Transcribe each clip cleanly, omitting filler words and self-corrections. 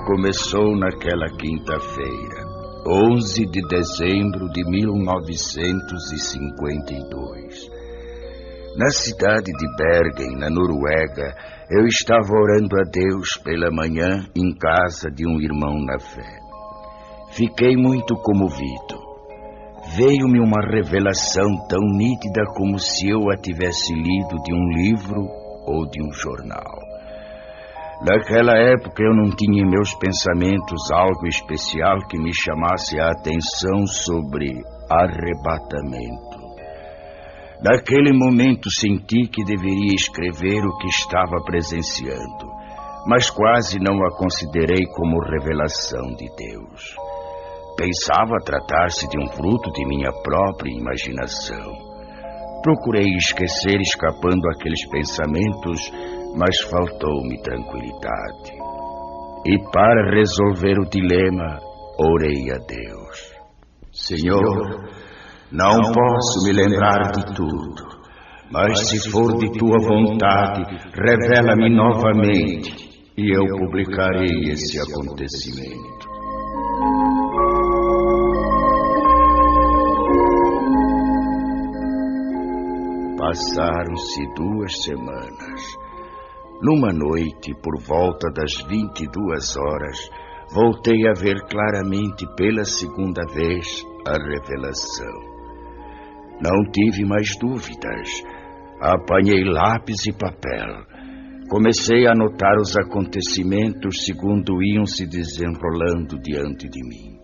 começou naquela quinta-feira, 11 de dezembro de 1952. Na cidade de Bergen, na Noruega, eu estava orando a Deus pela manhã em casa de um irmão na fé. Fiquei muito comovido. Veio-me uma revelação tão nítida como se eu a tivesse lido de um livro ou de um jornal. Naquela época eu não tinha em meus pensamentos algo especial que me chamasse a atenção sobre arrebatamento. Naquele momento senti que deveria escrever o que estava presenciando, mas quase não a considerei como revelação de Deus. Pensava tratar-se de um fruto de minha própria imaginação. Procurei esquecer escapando aqueles pensamentos, mas faltou-me tranquilidade. E para resolver o dilema, orei a Deus. Senhor, não posso me lembrar de tudo, mas se for de tua vontade, revela-me novamente e eu publicarei esse acontecimento. Passaram-se 2 semanas. Numa noite, por volta das 22 horas, voltei a ver claramente pela segunda vez a revelação. Não tive mais dúvidas. Apanhei lápis e papel. Comecei a anotar os acontecimentos segundo iam se desenrolando diante de mim.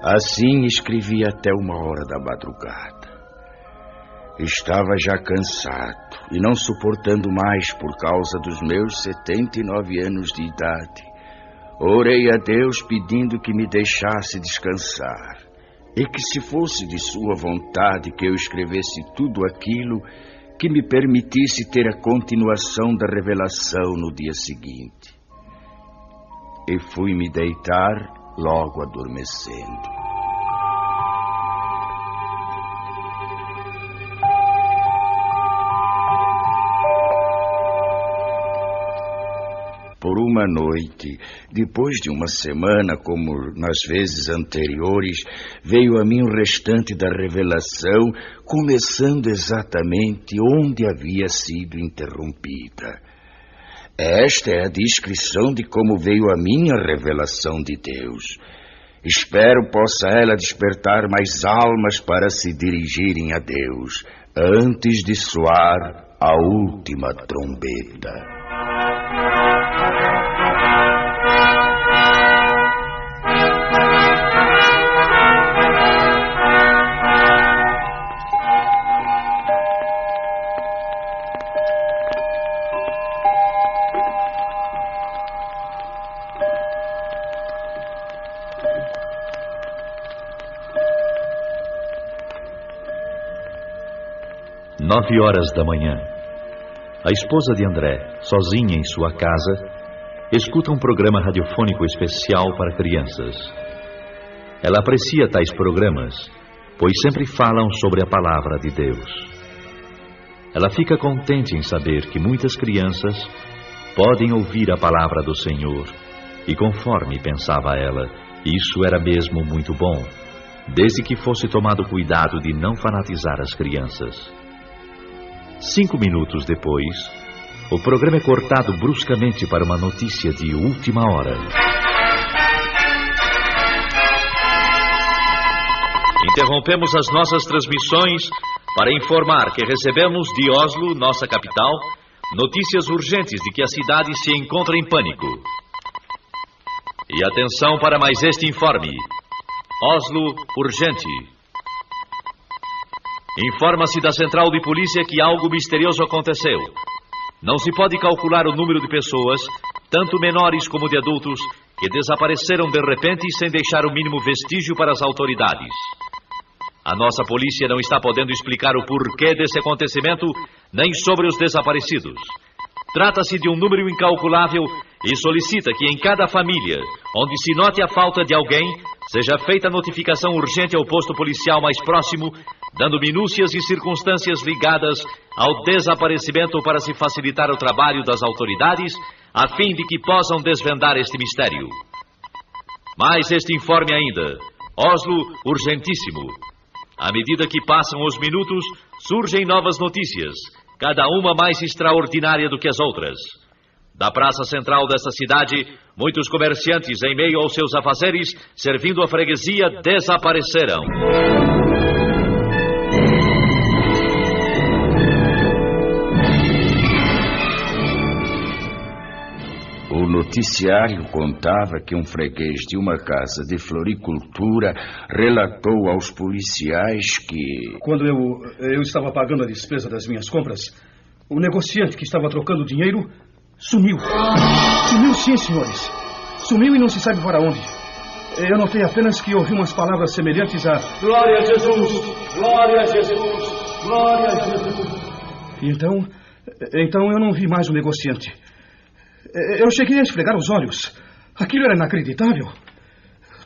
Assim escrevi até 1h da madrugada. Estava já cansado e não suportando mais por causa dos meus 79 anos de idade. Orei a Deus pedindo que me deixasse descansar e que, se fosse de sua vontade que eu escrevesse tudo aquilo, que me permitisse ter a continuação da revelação no dia seguinte. E fui me deitar logo adormecendo. Por uma noite, depois de uma semana, como nas vezes anteriores, veio a mim o restante da revelação, começando exatamente onde havia sido interrompida. Esta é a descrição de como veio a mim a revelação de Deus. Espero possa ela despertar mais almas para se dirigirem a Deus, antes de soar a última trombeta. Nove horas da manhã. A esposa de André, sozinha em sua casa, escuta um programa radiofônico especial para crianças. Ela aprecia tais programas, pois sempre falam sobre a palavra de Deus. Ela fica contente em saber que muitas crianças podem ouvir a palavra do Senhor, e conforme pensava ela, isso era mesmo muito bom, desde que fosse tomado cuidado de não fanatizar as crianças. 5 minutos depois, o programa é cortado bruscamente para uma notícia de última hora. Interrompemos as nossas transmissões para informar que recebemos de Oslo, nossa capital, notícias urgentes de que a cidade se encontra em pânico. E atenção para mais este informe. Oslo, urgente. Informa-se da central de polícia que algo misterioso aconteceu. Não se pode calcular o número de pessoas, tanto menores como de adultos, que desapareceram de repente sem deixar o mínimo vestígio para as autoridades. A nossa polícia não está podendo explicar o porquê desse acontecimento, nem sobre os desaparecidos. Trata-se de um número incalculável e solicita que em cada família, onde se note a falta de alguém, seja feita notificação urgente ao posto policial mais próximo, dando minúcias e circunstâncias ligadas ao desaparecimento para se facilitar o trabalho das autoridades, a fim de que possam desvendar este mistério. Mais este informe ainda. Oslo, urgentíssimo. À medida que passam os minutos, surgem novas notícias, cada uma mais extraordinária do que as outras. Da praça central desta cidade, muitos comerciantes, em meio aos seus afazeres, servindo a freguesia, desapareceram. O noticiário contava que um freguês de uma casa de floricultura relatou aos policiais que... Quando eu estava pagando a despesa das minhas compras, o negociante que estava trocando dinheiro sumiu. Sumiu sim, senhores. Sumiu e não se sabe para onde. Eu notei apenas que ouvi umas palavras semelhantes a... Glória a Jesus! Glória a Jesus! Glória a Jesus! Então eu não vi mais o negociante. Eu cheguei a esfregar os olhos. Aquilo era inacreditável.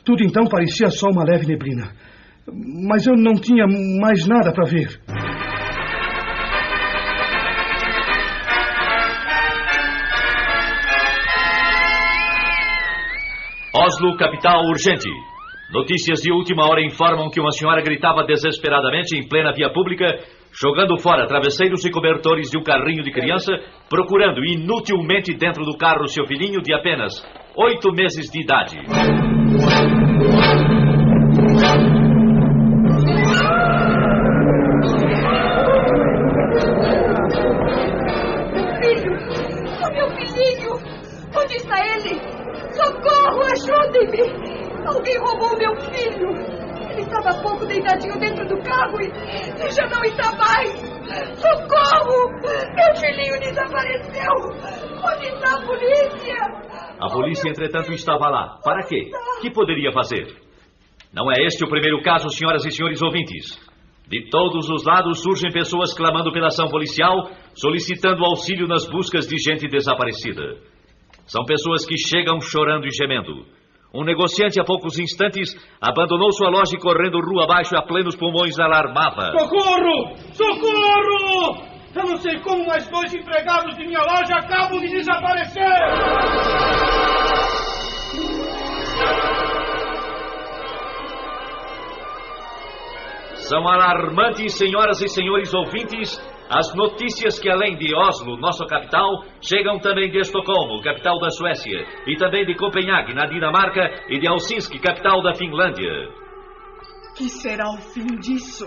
Tudo então parecia só uma leve neblina. Mas eu não tinha mais nada para ver. Oslo, capital, urgente. Notícias de última hora informam que uma senhora gritava desesperadamente em plena via pública, jogando fora travesseiros e cobertores de um carrinho de criança, procurando inutilmente dentro do carro seu filhinho de apenas 8 meses de idade. Meu filhinho! Onde está ele? Socorro! Ajude-me! Alguém roubou meu filho! Ele estava há pouco deitadinho dentro do carro e já não está mais! Socorro! Meu filhinho desapareceu! Onde está a polícia? A polícia, entretanto, estava lá. Para quê? Que poderia fazer? Não é este o primeiro caso, senhoras e senhores ouvintes. De todos os lados surgem pessoas clamando pela ação policial, solicitando auxílio nas buscas de gente desaparecida. São pessoas que chegam chorando e gemendo. Um negociante, há poucos instantes, abandonou sua loja e, correndo rua abaixo a plenos pulmões, alarmava. Socorro! Socorro! Eu não sei como, mas 2 empregados de minha loja acabam de desaparecer! São alarmantes, senhoras e senhores ouvintes, as notícias que, além de Oslo, nossa capital, chegam também de Estocolmo, capital da Suécia, e também de Copenhague, na Dinamarca, e de Helsinki, capital da Finlândia. Que será o fim disso?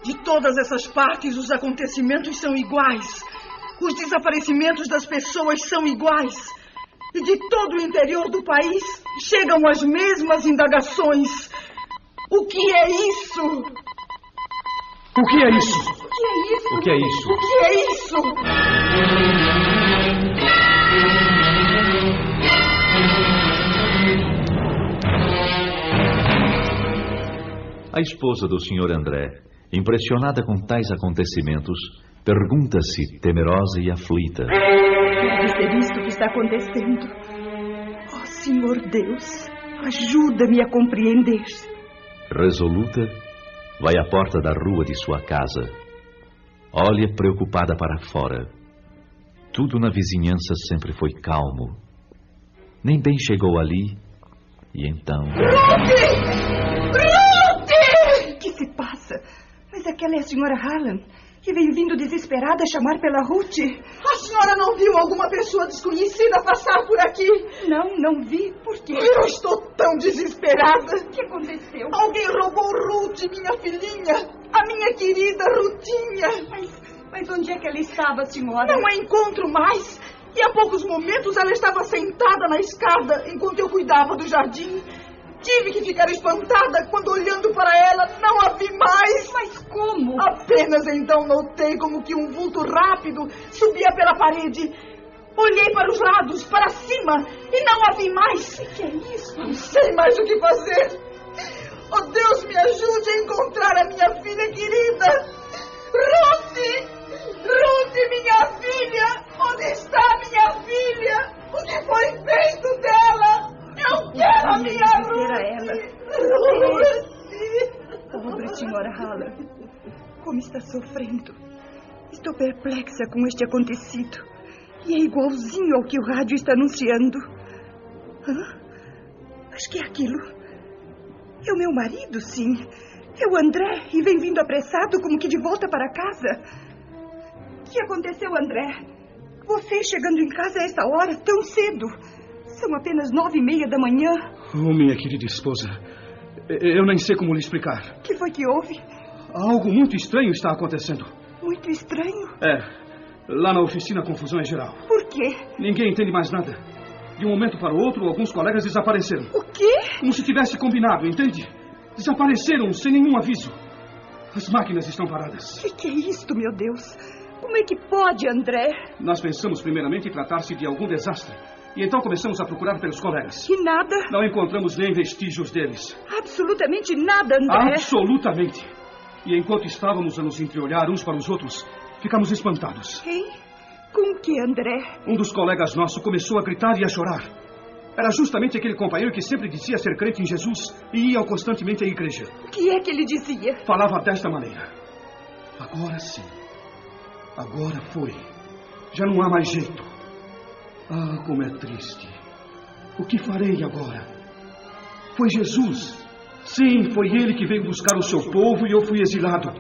De todas essas partes, os acontecimentos são iguais. Os desaparecimentos das pessoas são iguais. E de todo o interior do país, chegam as mesmas indagações. O que é isso? O que é isso? O que é isso? O que é isso? O que é isso? A esposa do Sr. André, impressionada com tais acontecimentos, pergunta-se, temerosa e aflita: Deve ser isto que está acontecendo. Oh, Senhor Deus, ajuda-me a compreender. Resoluta, vai à porta da rua de sua casa. Olha preocupada para fora. Tudo na vizinhança sempre foi calmo. Nem bem chegou ali, e então... Ruth! Ruth! O que se passa? Mas aquela é a senhora Harlan, que veio vindo desesperada chamar pela Ruth. A senhora não viu alguma pessoa desconhecida passar por aqui? Não vi. Por quê? Eu estou tão desesperada. O que aconteceu? Alguém roubou Ruth, minha filhinha. A minha querida Ruthinha. Mas onde é que ela estava, senhora? Não a encontro mais. E há poucos momentos ela estava sentada na escada enquanto eu cuidava do jardim. Tive que ficar espantada quando, olhando para ela, não a vi mais. Mas como? Apenas então notei como que um vulto rápido subia pela parede. Olhei para os lados, para cima, e não a vi mais. O que é isso? Não sei mais o que fazer. Oh, Deus, me ajude a encontrar a minha filha querida. Ruth! Ruth, minha filha! Onde está minha filha? O que foi feito dela? Eu quero a minha Ruth! Ruth! Pobre senhora Harlan, como está sofrendo. Estou perplexa com este acontecido. E é igualzinho ao que o rádio está anunciando. Mas que é aquilo? É o meu marido, sim. É o André, e vem vindo apressado como que de volta para casa. O que aconteceu, André? Você chegando em casa a esta hora, tão cedo. São apenas 9:30 da manhã. Oh, minha querida esposa, eu nem sei como lhe explicar. O que foi que houve? Algo muito estranho está acontecendo. Muito estranho? Lá na oficina a confusão é geral. Por quê? Ninguém entende mais nada. De um momento para o outro, alguns colegas desapareceram. O quê? Como se tivesse combinado, entende? Desapareceram sem nenhum aviso. As máquinas estão paradas. O que é isto, meu Deus? Como é que pode, André? Nós pensamos primeiramente em tratar-se de algum desastre. E então começamos a procurar pelos colegas. E nada? Não encontramos nem vestígios deles. Absolutamente nada, André. Absolutamente. E enquanto estávamos a nos entreolhar uns para os outros, ficamos espantados. Quem? Com o que, André? Um dos colegas nossos começou a gritar e a chorar. Era justamente aquele companheiro que sempre dizia ser crente em Jesus e ia constantemente à igreja. O que é que ele dizia? Falava desta maneira. Agora sim. Agora foi. Já não há mais jeito. Ah, como é triste. O que farei agora? Foi Jesus. Sim, foi ele que veio buscar o seu povo e eu fui exilado.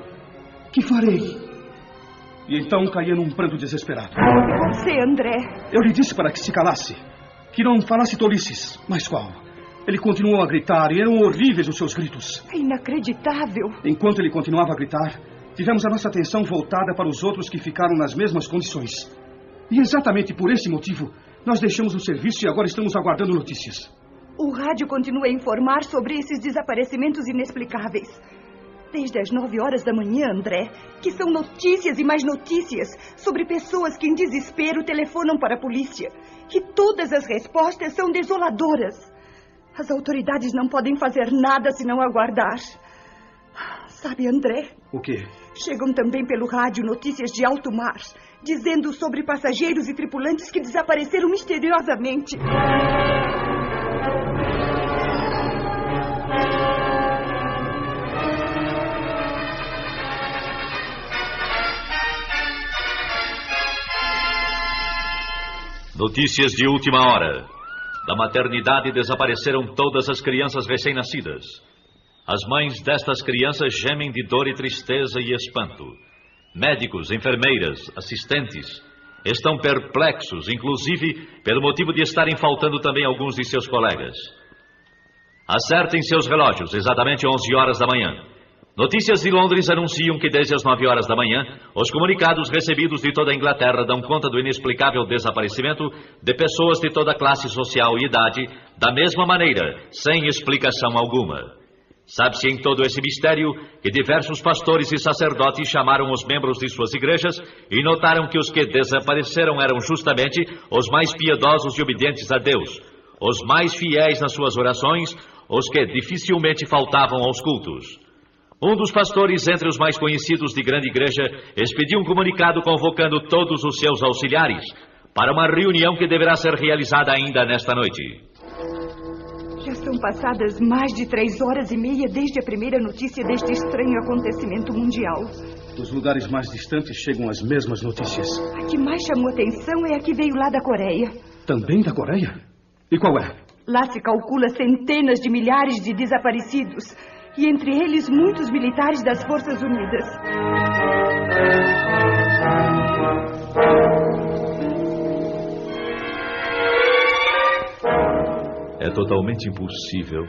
Que farei? E então caía num pranto desesperado. Você, André? Eu lhe disse para que se calasse. Que não falasse tolices. Mas qual? Ele continuou a gritar e eram horríveis os seus gritos. É inacreditável. Enquanto ele continuava a gritar, tivemos a nossa atenção voltada para os outros que ficaram nas mesmas condições. E exatamente por esse motivo, nós deixamos o serviço e agora estamos aguardando notícias. O rádio continua a informar sobre esses desaparecimentos inexplicáveis. Desde as 9 da manhã, André, que são notícias e mais notícias sobre pessoas que em desespero telefonam para a polícia. E todas as respostas são desoladoras. As autoridades não podem fazer nada senão aguardar. Sabe, André? O quê? Chegam também pelo rádio notícias de alto mar, dizendo sobre passageiros e tripulantes que desapareceram misteriosamente. Notícias de última hora. Da maternidade desapareceram todas as crianças recém-nascidas. As mães destas crianças gemem de dor e tristeza e espanto. Médicos, enfermeiras, assistentes estão perplexos, inclusive pelo motivo de estarem faltando também alguns de seus colegas. Acertem seus relógios, exatamente 11 da manhã. Notícias de Londres anunciam que desde as 9 da manhã, os comunicados recebidos de toda a Inglaterra dão conta do inexplicável desaparecimento de pessoas de toda classe social e idade, da mesma maneira, sem explicação alguma. Sabe-se em todo esse mistério que diversos pastores e sacerdotes chamaram os membros de suas igrejas e notaram que os que desapareceram eram justamente os mais piedosos e obedientes a Deus, os mais fiéis nas suas orações, os que dificilmente faltavam aos cultos. Um dos pastores, entre os mais conhecidos de grande igreja, expediu um comunicado convocando todos os seus auxiliares para uma reunião que deverá ser realizada ainda nesta noite. Já são passadas mais de 3h30 desde a primeira notícia deste estranho acontecimento mundial. Dos lugares mais distantes chegam as mesmas notícias. A que mais chamou atenção é a que veio lá da Coreia. Também da Coreia? E qual é? Lá se calcula centenas de milhares de desaparecidos. E entre eles muitos militares das Forças Unidas. É totalmente impossível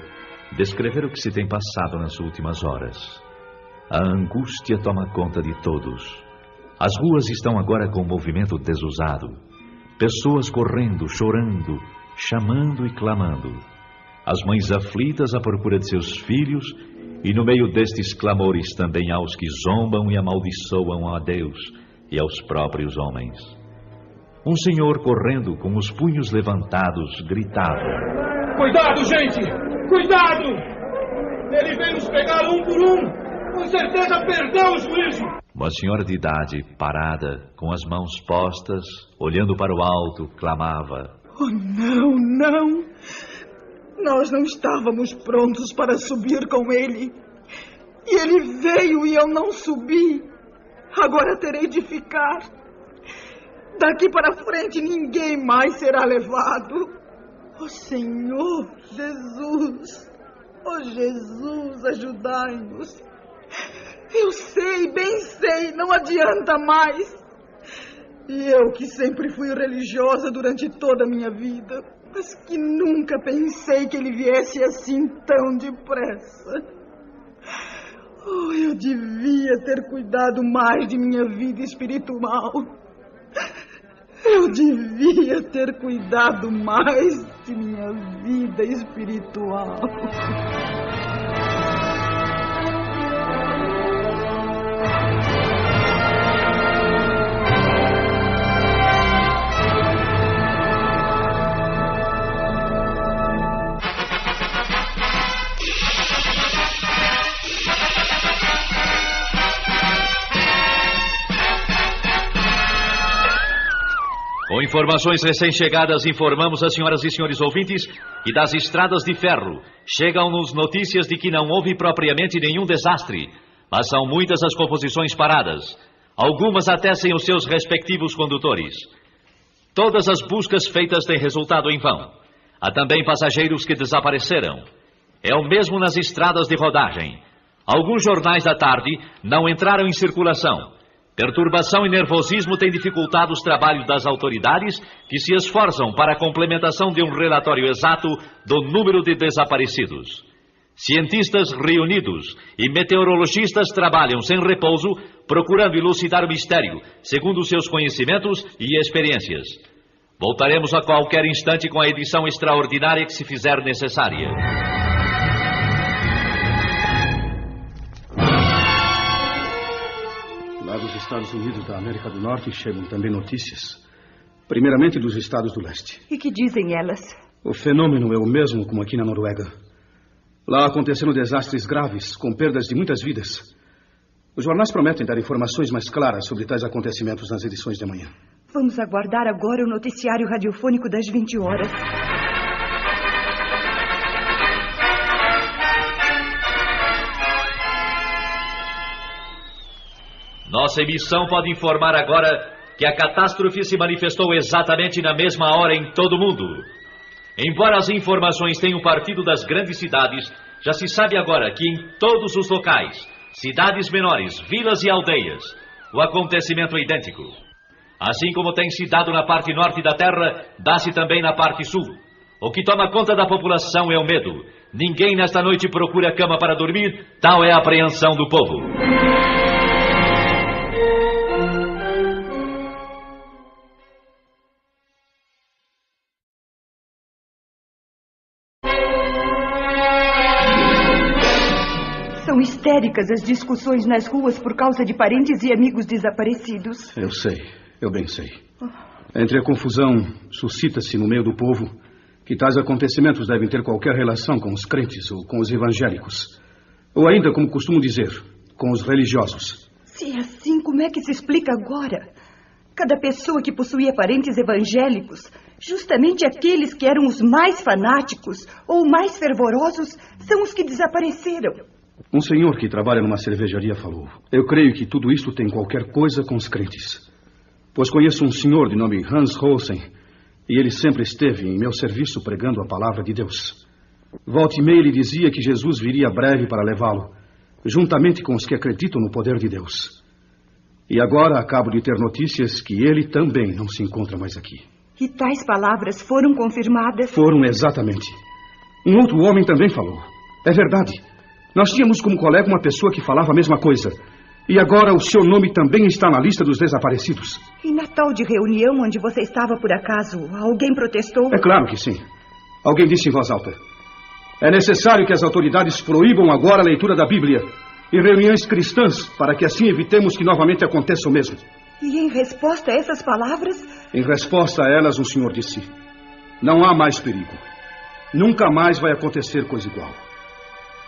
descrever o que se tem passado nas últimas horas. A angústia toma conta de todos. As ruas estão agora com um movimento desusado. Pessoas correndo, chorando, chamando e clamando. As mães aflitas à procura de seus filhos. E no meio destes clamores também há os que zombam e amaldiçoam a Deus e aos próprios homens. Um senhor correndo com os punhos levantados gritava: Cuidado, gente! Cuidado! Ele vem nos pegar um por um! Com certeza perdeu o juízo! Uma senhora de idade, parada, com as mãos postas, olhando para o alto, clamava: Oh, não, não! Nós não estávamos prontos para subir com ele. E ele veio e eu não subi. Agora terei de ficar. Daqui para frente ninguém mais será levado. Ó Senhor Jesus, ó Jesus, ajudai-nos. Eu sei, bem sei, não adianta mais. E eu que sempre fui religiosa durante toda a minha vida, mas que nunca pensei que ele viesse assim tão depressa. Oh, eu devia ter cuidado mais de minha vida espiritual. Eu devia ter cuidado mais de minha vida espiritual. Com informações recém-chegadas, informamos as senhoras e senhores ouvintes que das estradas de ferro chegam-nos notícias de que não houve propriamente nenhum desastre, mas são muitas as composições paradas, algumas até sem os seus respectivos condutores. Todas as buscas feitas têm resultado em vão. Há também passageiros que desapareceram. É o mesmo nas estradas de rodagem. Alguns jornais da tarde não entraram em circulação. Perturbação e nervosismo têm dificultado os trabalhos das autoridades, que se esforçam para a complementação de um relatório exato do número de desaparecidos. Cientistas reunidos e meteorologistas trabalham sem repouso, procurando elucidar o mistério, segundo seus conhecimentos e experiências. Voltaremos a qualquer instante com a edição extraordinária que se fizer necessária. Lá dos Estados Unidos da América do Norte chegam também notícias. Primeiramente dos Estados do Leste. E que dizem elas? O fenômeno é o mesmo como aqui na Noruega. Lá aconteceram desastres graves, com perdas de muitas vidas. Os jornais prometem dar informações mais claras sobre tais acontecimentos nas edições de amanhã. Vamos aguardar agora o noticiário radiofônico das 20 horas. Nossa emissão pode informar agora que a catástrofe se manifestou exatamente na mesma hora em todo o mundo. Embora as informações tenham partido das grandes cidades, já se sabe agora que em todos os locais, cidades menores, vilas e aldeias, o acontecimento é idêntico. Assim como tem se dado na parte norte da terra, dá-se também na parte sul. O que toma conta da população é o medo. Ninguém nesta noite procura cama para dormir, tal é a apreensão do povo. São histéricas as discussões nas ruas por causa de parentes e amigos desaparecidos. Eu sei, eu bem sei. Entre a confusão, suscita-se no meio do povo que tais acontecimentos devem ter qualquer relação com os crentes ou com os evangélicos. Ou ainda, como costumo dizer, com os religiosos. Se é assim, como é que se explica agora? Cada pessoa que possuía parentes evangélicos, justamente aqueles que eram os mais fanáticos ou mais fervorosos, são os que desapareceram. Um senhor que trabalha numa cervejaria falou: eu creio que tudo isto tem qualquer coisa com os crentes. Pois conheço um senhor de nome Hans Rosen, e ele sempre esteve em meu serviço pregando a palavra de Deus. Volta e meia ele dizia que Jesus viria breve para levá-lo, juntamente com os que acreditam no poder de Deus. E agora acabo de ter notícias que ele também não se encontra mais aqui. E tais palavras foram confirmadas? Foram, exatamente. Um outro homem também falou. É verdade. Nós tínhamos como colega uma pessoa que falava a mesma coisa. E agora o seu nome também está na lista dos desaparecidos. E na tal de reunião onde você estava por acaso, alguém protestou? É claro que sim. Alguém disse em voz alta: é necessário que as autoridades proíbam agora a leitura da Bíblia em reuniões cristãs, para que assim evitemos que novamente aconteça o mesmo. E em resposta a essas palavras? Em resposta a elas, um senhor disse: não há mais perigo. Nunca mais vai acontecer coisa igual.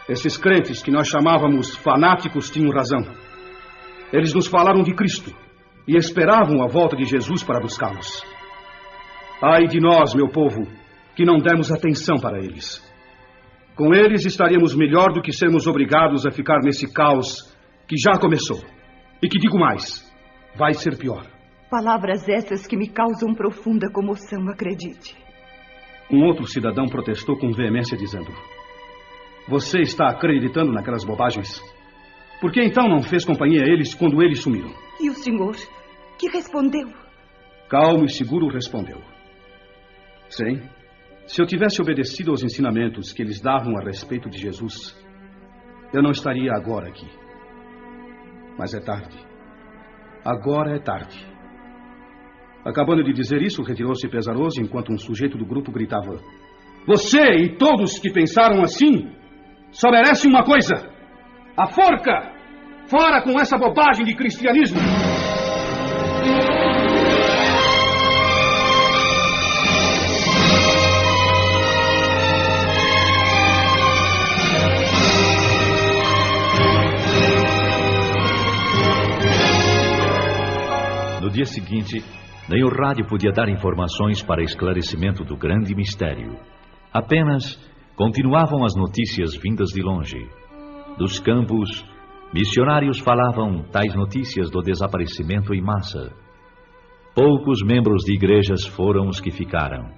Esses crentes que nós chamávamos fanáticos tinham razão. Eles nos falaram de Cristo e esperavam a volta de Jesus para buscá-los. Ai de nós, meu povo, que não demos atenção para eles. Com eles estaríamos melhor do que sermos obrigados a ficar nesse caos que já começou. E que digo mais, vai ser pior. Palavras essas que me causam profunda comoção, acredite. Um outro cidadão protestou com veemência, dizendo: você está acreditando naquelas bobagens? Por que então não fez companhia a eles quando eles sumiram? E o senhor? Que respondeu? Calmo e seguro respondeu: sim, se eu tivesse obedecido aos ensinamentos que eles davam a respeito de Jesus, eu não estaria agora aqui. Mas é tarde. Agora é tarde. Acabando de dizer isso, retirou-se pesaroso enquanto um sujeito do grupo gritava: você e todos que pensaram assim só merecem uma coisa: a forca! Fora com essa bobagem de cristianismo! No dia seguinte, nem o rádio podia dar informações para esclarecimento do grande mistério. Apenas continuavam as notícias vindas de longe. Dos campos, missionários falavam tais notícias do desaparecimento em massa. Poucos membros de igrejas foram os que ficaram.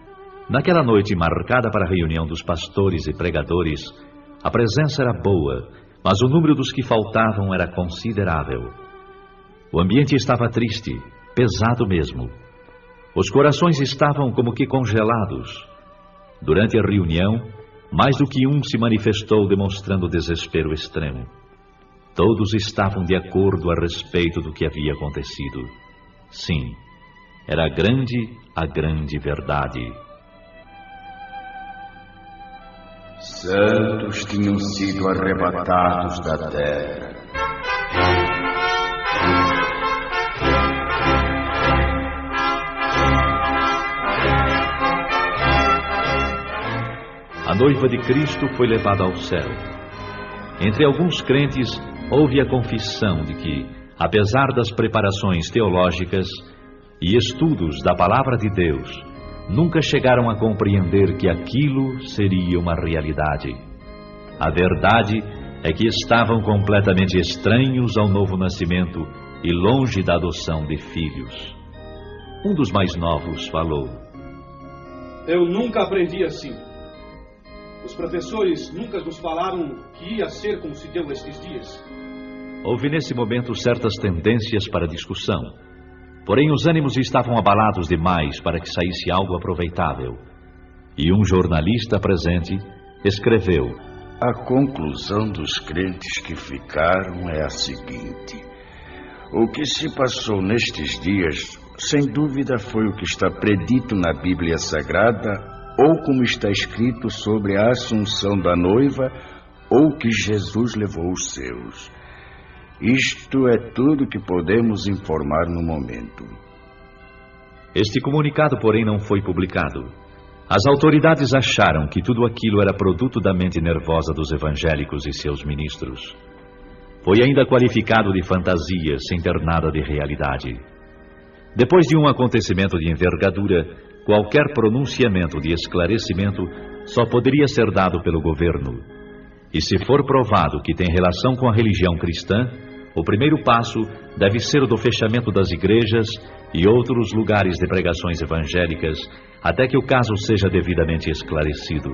Naquela noite marcada para a reunião dos pastores e pregadores, a presença era boa, mas o número dos que faltavam era considerável. O ambiente estava triste, pesado mesmo. Os corações estavam como que congelados. Durante a reunião, mais do que um se manifestou demonstrando desespero extremo. Todos estavam de acordo a respeito do que havia acontecido. Sim, era a grande verdade. Santos tinham sido arrebatados da terra. A noiva de Cristo foi levada ao céu. Entre alguns crentes, houve a confissão de que, apesar das preparações teológicas e estudos da Palavra de Deus, nunca chegaram a compreender que aquilo seria uma realidade. A verdade é que estavam completamente estranhos ao novo nascimento e longe da adoção de filhos. Um dos mais novos falou: eu nunca aprendi assim. Os professores nunca nos falaram que ia ser como se deu estes dias. Houve nesse momento certas tendências para discussão. Porém, os ânimos estavam abalados demais para que saísse algo aproveitável. E um jornalista presente escreveu: a conclusão dos crentes que ficaram é a seguinte: o que se passou nestes dias, sem dúvida, foi o que está predito na Bíblia Sagrada, ou como está escrito sobre a assunção da noiva, ou que Jesus levou os seus. Isto é tudo que podemos informar no momento. Este comunicado, porém, não foi publicado. As autoridades acharam que tudo aquilo era produto da mente nervosa dos evangélicos e seus ministros. Foi ainda qualificado de fantasia, sem ter nada de realidade. Depois de um acontecimento de envergadura, qualquer pronunciamento de esclarecimento só poderia ser dado pelo governo. E se for provado que tem relação com a religião cristã, o primeiro passo deve ser o do fechamento das igrejas e outros lugares de pregações evangélicas, até que o caso seja devidamente esclarecido.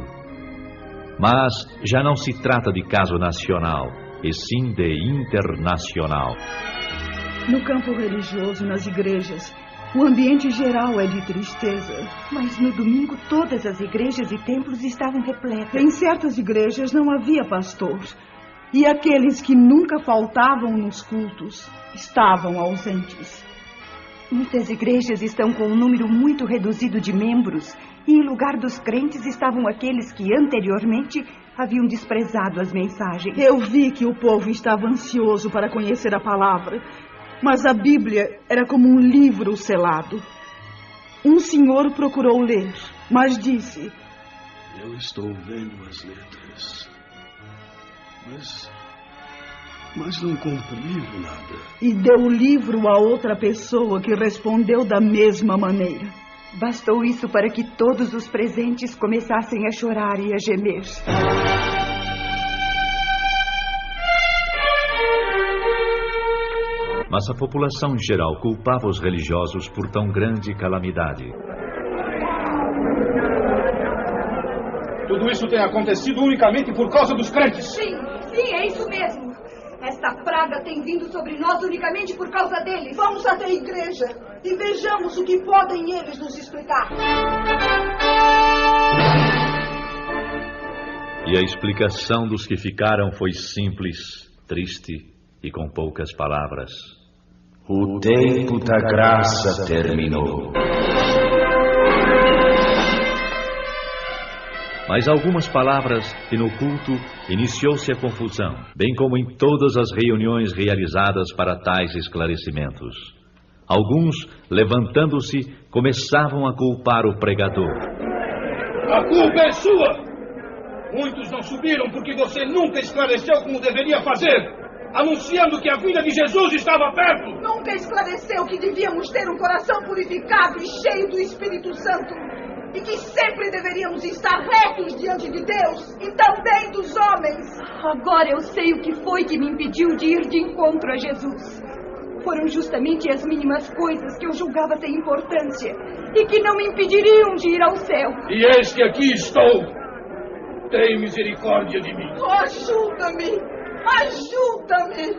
Mas já não se trata de caso nacional, e sim de internacional. No campo religioso, nas igrejas, o ambiente geral é de tristeza. Mas no domingo todas as igrejas e templos estavam repletas. Em certas igrejas não havia pastor. E aqueles que nunca faltavam nos cultos estavam ausentes. Muitas igrejas estão com um número muito reduzido de membros. E em lugar dos crentes estavam aqueles que anteriormente haviam desprezado as mensagens. Eu vi que o povo estava ansioso para conhecer a palavra. Mas a Bíblia era como um livro selado. Um senhor procurou ler, mas disse: eu estou vendo as letras, mas não compreendo nada. E deu o livro a outra pessoa que respondeu da mesma maneira. Bastou isso para que todos os presentes começassem a chorar e a gemer. Mas a população em geral culpava os religiosos por tão grande calamidade. Tudo isso tem acontecido unicamente por causa dos crentes. Sim, é isso mesmo. Esta praga tem vindo sobre nós unicamente por causa deles. Vamos até a igreja e vejamos o que podem eles nos explicar. E a explicação dos que ficaram foi simples, triste e com poucas palavras. O tempo da graça terminou. Mas algumas palavras e no culto iniciou-se a confusão, bem como em todas as reuniões realizadas para tais esclarecimentos. Alguns, levantando-se, começavam a culpar o pregador. A culpa é sua! Muitos não subiram porque você nunca esclareceu como deveria fazer, anunciando que a vinda de Jesus estava perto. Nunca esclareceu que devíamos ter um coração purificado e cheio do Espírito Santo. E que sempre deveríamos estar retos diante de Deus e também dos homens. Agora eu sei o que foi que me impediu de ir de encontro a Jesus. Foram justamente as mínimas coisas que eu julgava sem importância e que não me impediriam de ir ao céu. E eis que aqui estou. Tem misericórdia de mim. Ajuda-me! Ajuda-me!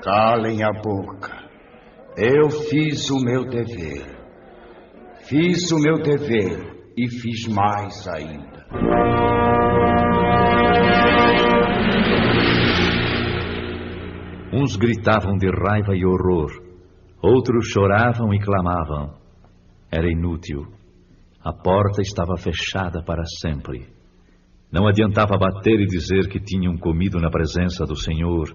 Calem a boca. Eu fiz o meu dever. Fiz o meu dever e fiz mais ainda. Uns gritavam de raiva e horror, outros choravam e clamavam. Era inútil. A porta estava fechada para sempre. Não adiantava bater e dizer que tinham comido na presença do Senhor,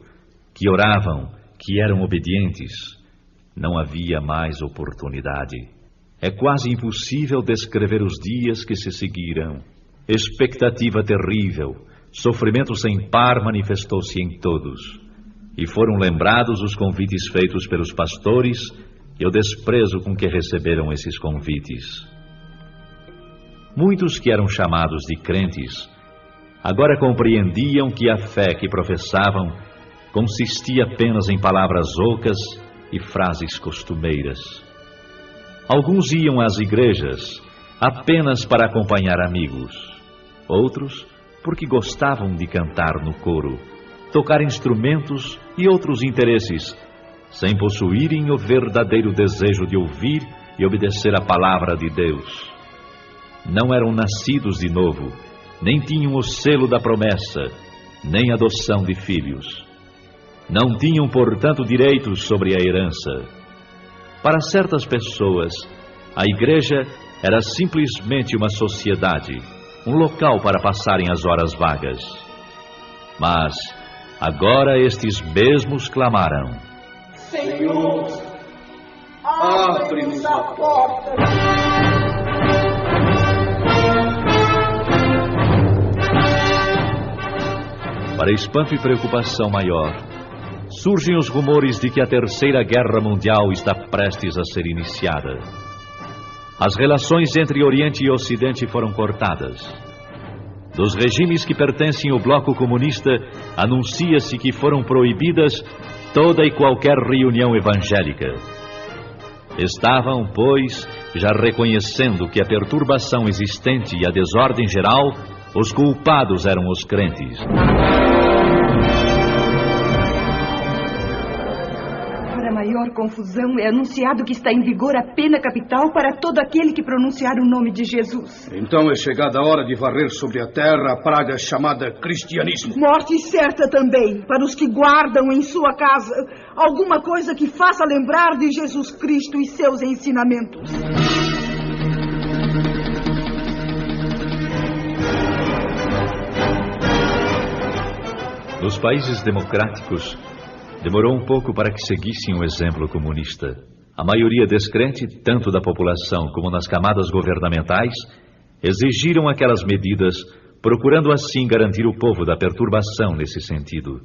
que oravam, que eram obedientes. Não havia mais oportunidade. É quase impossível descrever os dias que se seguiram. Expectativa terrível, sofrimento sem par manifestou-se em todos. E foram lembrados os convites feitos pelos pastores e o desprezo com que receberam esses convites. Muitos que eram chamados de crentes, agora compreendiam que a fé que professavam consistia apenas em palavras ocas e frases costumeiras. Alguns iam às igrejas apenas para acompanhar amigos. Outros, porque gostavam de cantar no coro, tocar instrumentos e outros interesses, sem possuírem o verdadeiro desejo de ouvir e obedecer a palavra de Deus. Não eram nascidos de novo, nem tinham o selo da promessa, nem adoção de filhos. Não tinham, portanto, direitos sobre a herança. Para certas pessoas, a igreja era simplesmente uma sociedade, um local para passarem as horas vagas. Mas agora estes mesmos clamaram: Senhor, abre-nos a porta. Para espanto e preocupação maior, surgem os rumores de que a Terceira Guerra Mundial está prestes a ser iniciada. As relações entre Oriente e Ocidente foram cortadas. Dos regimes que pertencem ao bloco comunista, anuncia-se que foram proibidas toda e qualquer reunião evangélica. Estavam, pois, já reconhecendo que a perturbação existente e a desordem geral, os culpados eram os crentes. Maior confusão, é anunciado que está em vigor a pena capital para todo aquele que pronunciar o nome de Jesus. Então é chegada a hora de varrer sobre a terra a praga chamada cristianismo. Morte certa também para os que guardam em sua casa alguma coisa que faça lembrar de Jesus Cristo e seus ensinamentos. Nos países democráticos, demorou um pouco para que seguissem o exemplo comunista. A maioria descrente, tanto da população como nas camadas governamentais, exigiram aquelas medidas, procurando assim garantir o povo da perturbação nesse sentido.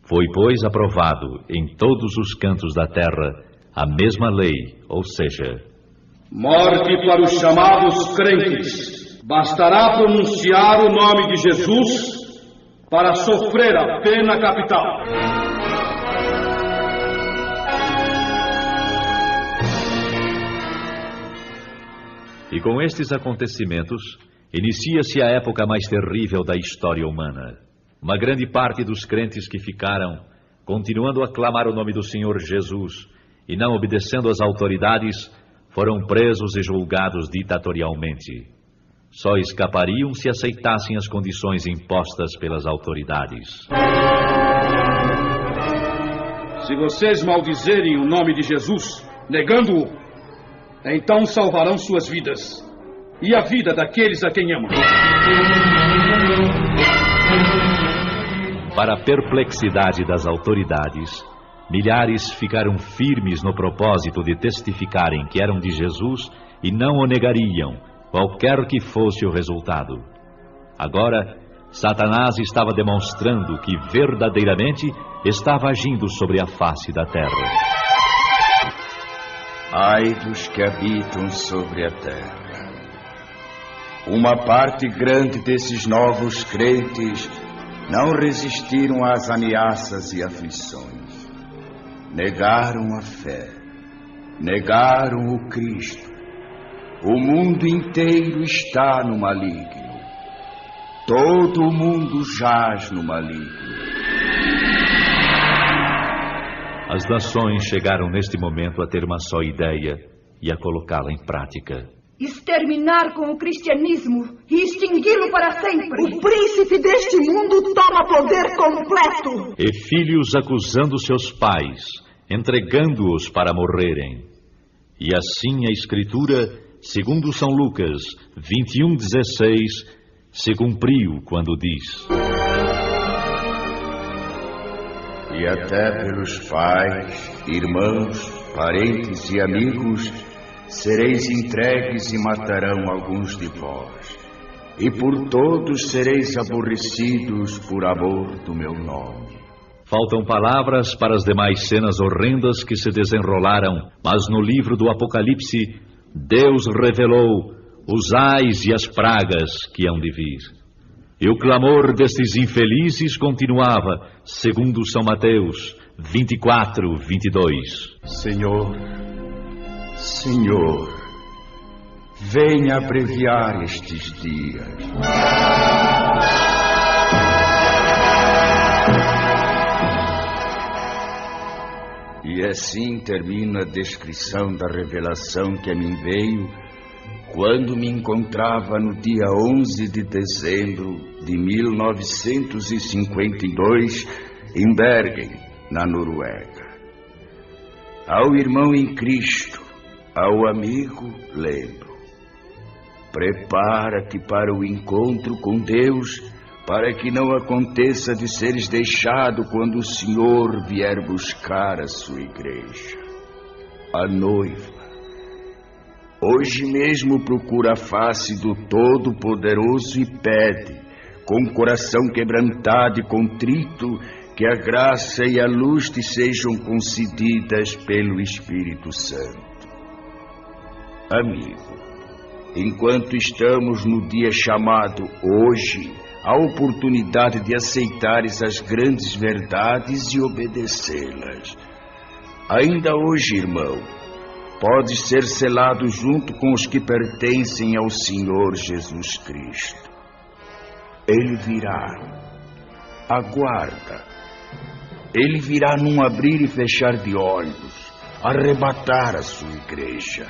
Foi, pois, aprovado em todos os cantos da terra a mesma lei, ou seja, morte para os chamados crentes. Bastará pronunciar o nome de Jesus para sofrer a pena capital. E com estes acontecimentos, inicia-se a época mais terrível da história humana. Uma grande parte dos crentes que ficaram, continuando a clamar o nome do Senhor Jesus e não obedecendo às autoridades, foram presos e julgados ditatorialmente. Só escapariam se aceitassem as condições impostas pelas autoridades. Se vocês maldizerem o nome de Jesus, negando-o, então salvarão suas vidas e a vida daqueles a quem amam. Para a perplexidade das autoridades, milhares ficaram firmes no propósito de testificarem que eram de Jesus e não o negariam, qualquer que fosse o resultado. Agora, Satanás estava demonstrando que verdadeiramente estava agindo sobre a face da terra. Ai dos que habitam sobre a terra. Uma parte grande desses novos crentes não resistiram às ameaças e aflições. Negaram a fé. Negaram o Cristo. O mundo inteiro está no maligno. Todo o mundo jaz no maligno. As nações chegaram neste momento a ter uma só ideia e a colocá-la em prática. Exterminar com o cristianismo e extingui-lo para sempre. O príncipe deste mundo toma poder completo. E filhos acusando seus pais, entregando-os para morrerem. E assim a Escritura, segundo São Lucas 21:16, se cumpriu quando diz: E até pelos pais, irmãos, parentes e amigos sereis entregues e matarão alguns de vós, e por todos sereis aborrecidos por amor do meu nome. Faltam palavras para as demais cenas horrendas que se desenrolaram, mas no livro do Apocalipse, Deus revelou os ais e as pragas que hão de vir. E o clamor destes infelizes continuava, segundo São Mateus 24:22. Senhor, Senhor, venha abreviar estes dias. E assim termina a descrição da revelação que a mim veio quando me encontrava no dia 11 de dezembro de 1952 em Bergen, na Noruega. Ao irmão em Cristo, ao amigo, lembro: prepara-te para o encontro com Deus, para que não aconteça de seres deixado quando o Senhor vier buscar a sua igreja. A noiva hoje mesmo procura a face do Todo-Poderoso e pede, com coração quebrantado e contrito, que a graça e a luz te sejam concedidas pelo Espírito Santo. Amigo, enquanto estamos no dia chamado hoje, a oportunidade de aceitares as grandes verdades e obedecê-las. Ainda hoje, irmão, pode ser selado junto com os que pertencem ao Senhor Jesus Cristo. Ele virá. Aguarda. Ele virá num abrir e fechar de olhos, arrebatar a sua igreja.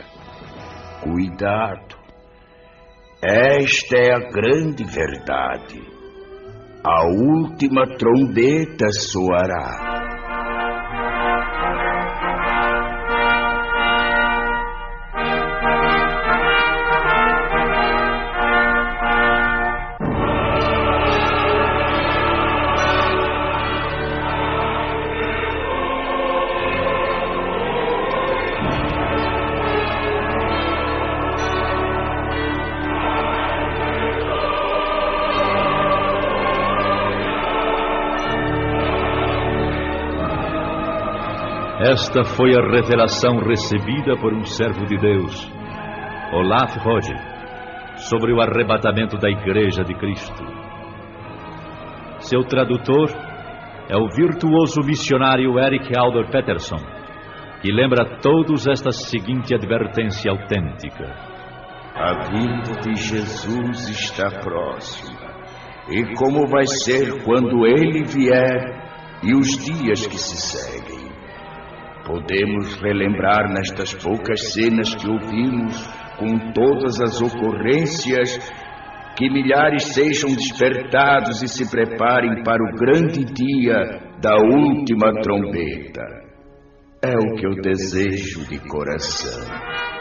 Cuidado. Esta é a grande verdade. A última trombeta soará. Esta foi a revelação recebida por um servo de Deus, Olaf Roger, sobre o arrebatamento da Igreja de Cristo. Seu tradutor é o virtuoso missionário Erik Alder Peterson, que lembra a todos esta seguinte advertência autêntica: A vinda de Jesus está próxima. E como vai ser quando Ele vier e os dias que se seguem? Podemos relembrar nestas poucas cenas que ouvimos, com todas as ocorrências, que milhares sejam despertados e se preparem para o grande dia da última trombeta. É o que eu desejo de coração.